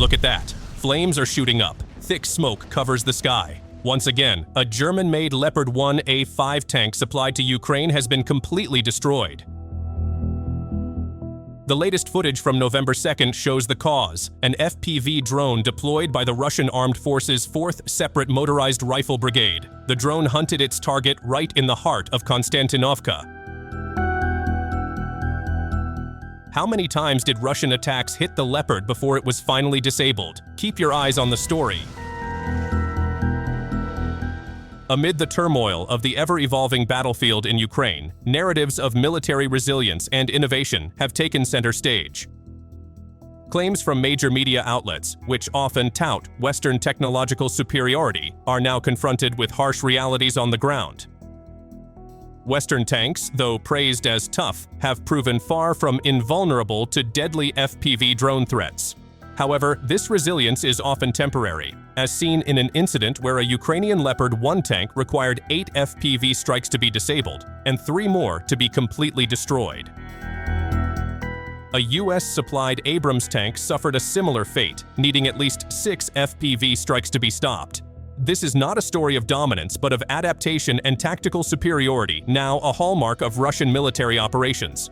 Look at that. Flames are shooting up. Thick smoke covers the sky. Once again, a German-made Leopard 1A5 tank supplied to Ukraine has been completely destroyed. The latest footage from November 2nd shows the cause: an FPV drone deployed by the Russian Armed Forces 4th Separate Motorized Rifle Brigade. The drone hunted its target right in the heart of Konstantinovka. How many times did Russian attacks hit the Leopard before it was finally disabled? Keep your eyes on the story. Amid the turmoil of the ever-evolving battlefield in Ukraine, narratives of military resilience and innovation have taken center stage. Claims from major media outlets, which often tout Western technological superiority, are now confronted with harsh realities on the ground. Western tanks, though praised as tough, have proven far from invulnerable to deadly FPV drone threats. However, this resilience is often temporary, as seen in an incident where a Ukrainian Leopard 1 tank required 8 FPV strikes to be disabled and 3 more to be completely destroyed. A US-supplied Abrams tank suffered a similar fate, needing at least 6 FPV strikes to be stopped. This is not a story of dominance, but of adaptation and tactical superiority, now a hallmark of Russian military operations.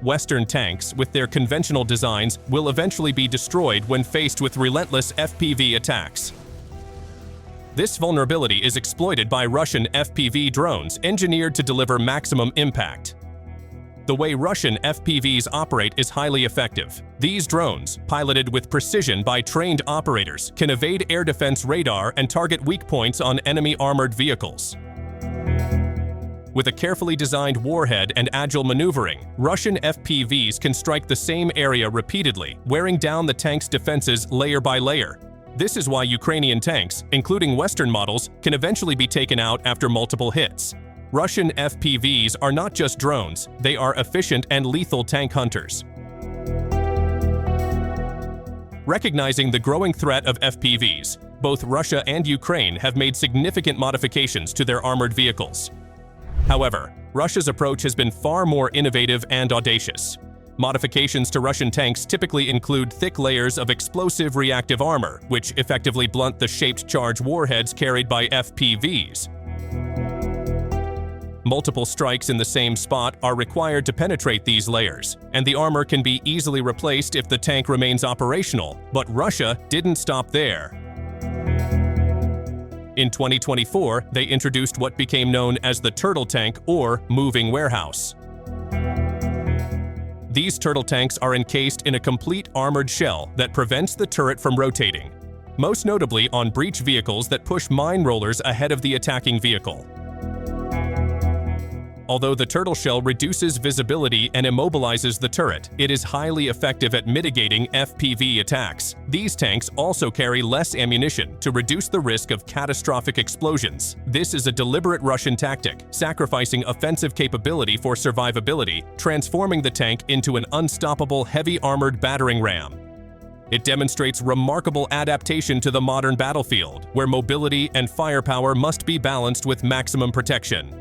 Western tanks, with their conventional designs, will eventually be destroyed when faced with relentless FPV attacks. This vulnerability is exploited by Russian FPV drones engineered to deliver maximum impact. The way Russian FPVs operate is highly effective. These drones, piloted with precision by trained operators, can evade air defense radar and target weak points on enemy armored vehicles. With a carefully designed warhead and agile maneuvering, Russian FPVs can strike the same area repeatedly, wearing down the tank's defenses layer by layer. This is why Ukrainian tanks, including Western models, can eventually be taken out after multiple hits. Russian FPVs are not just drones, they are efficient and lethal tank hunters. Recognizing the growing threat of FPVs, both Russia and Ukraine have made significant modifications to their armored vehicles. However, Russia's approach has been far more innovative and audacious. Modifications to Russian tanks typically include thick layers of explosive reactive armor, which effectively blunt the shaped charge warheads carried by FPVs. Multiple strikes in the same spot are required to penetrate these layers, and the armor can be easily replaced if the tank remains operational, but Russia didn't stop there. In 2024, they introduced what became known as the turtle tank or moving warehouse. These turtle tanks are encased in a complete armored shell that prevents the turret from rotating, most notably on breach vehicles that push mine rollers ahead of the attacking vehicle. Although the turtle shell reduces visibility and immobilizes the turret, it is highly effective at mitigating FPV attacks. These tanks also carry less ammunition to reduce the risk of catastrophic explosions. This is a deliberate Russian tactic, sacrificing offensive capability for survivability, transforming the tank into an unstoppable heavy armored battering ram. It demonstrates remarkable adaptation to the modern battlefield, where mobility and firepower must be balanced with maximum protection.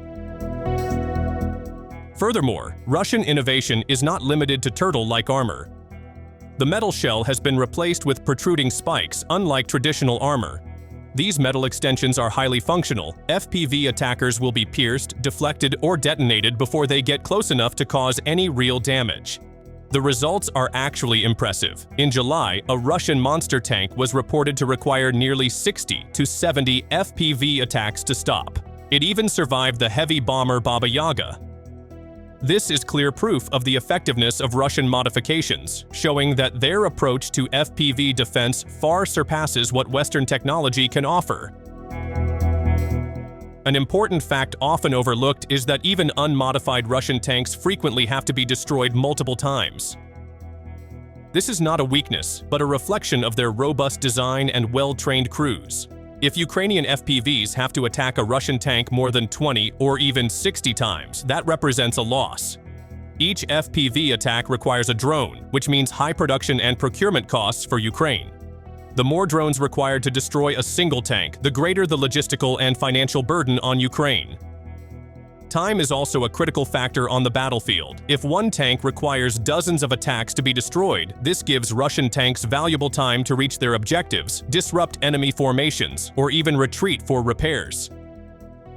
Furthermore, Russian innovation is not limited to turtle-like armor. The metal shell has been replaced with protruding spikes, unlike traditional armor. These metal extensions are highly functional. FPV attackers will be pierced, deflected, or detonated before they get close enough to cause any real damage. The results are actually impressive. In July, a Russian monster tank was reported to require nearly 60 to 70 FPV attacks to stop. It even survived the heavy bomber Baba Yaga. This is clear proof of the effectiveness of Russian modifications, showing that their approach to FPV defense far surpasses what Western technology can offer. An important fact often overlooked is that even unmodified Russian tanks frequently have to be destroyed multiple times. This is not a weakness, but a reflection of their robust design and well-trained crews. If Ukrainian FPVs have to attack a Russian tank more than 20 or even 60 times, that represents a loss. Each FPV attack requires a drone, which means high production and procurement costs for Ukraine. The more drones required to destroy a single tank, the greater the logistical and financial burden on Ukraine. Time is also a critical factor on the battlefield. If one tank requires dozens of attacks to be destroyed, this gives Russian tanks valuable time to reach their objectives, disrupt enemy formations, or even retreat for repairs.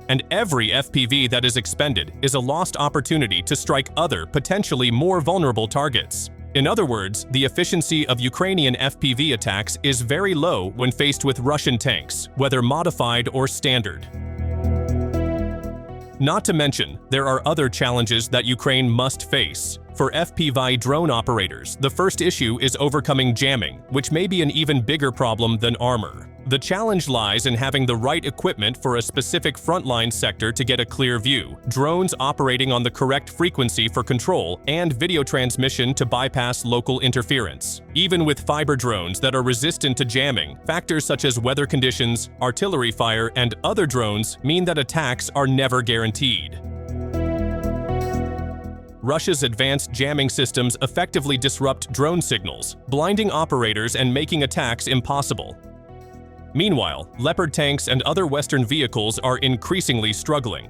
And every FPV that is expended is a lost opportunity to strike other, potentially more vulnerable targets. In other words, the efficiency of Ukrainian FPV attacks is very low when faced with Russian tanks, whether modified or standard. Not to mention, there are other challenges that Ukraine must face. For FPV drone operators, the first issue is overcoming jamming, which may be an even bigger problem than armor. The challenge lies in having the right equipment for a specific frontline sector to get a clear view, drones operating on the correct frequency for control, and video transmission to bypass local interference. Even with fiber drones that are resistant to jamming, factors such as weather conditions, artillery fire, and other drones mean that attacks are never guaranteed. Russia's advanced jamming systems effectively disrupt drone signals, blinding operators and making attacks impossible. Meanwhile, Leopard tanks and other Western vehicles are increasingly struggling.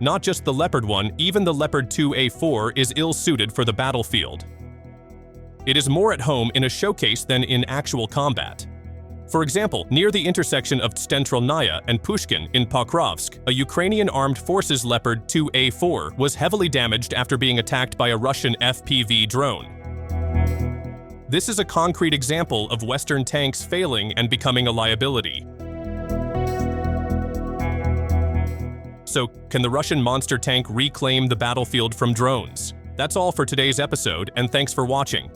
Not just the Leopard 1, even the Leopard 2A4 is ill-suited for the battlefield. It is more at home in a showcase than in actual combat. For example, near the intersection of Konstantinovka and Pushkin in Pokrovsk, a Ukrainian Armed Forces Leopard 2A4 was heavily damaged after being attacked by a Russian FPV drone. This is a concrete example of Western tanks failing and becoming a liability. So, can the Russian monster tank reclaim the battlefield from drones? That's all for today's episode, and thanks for watching.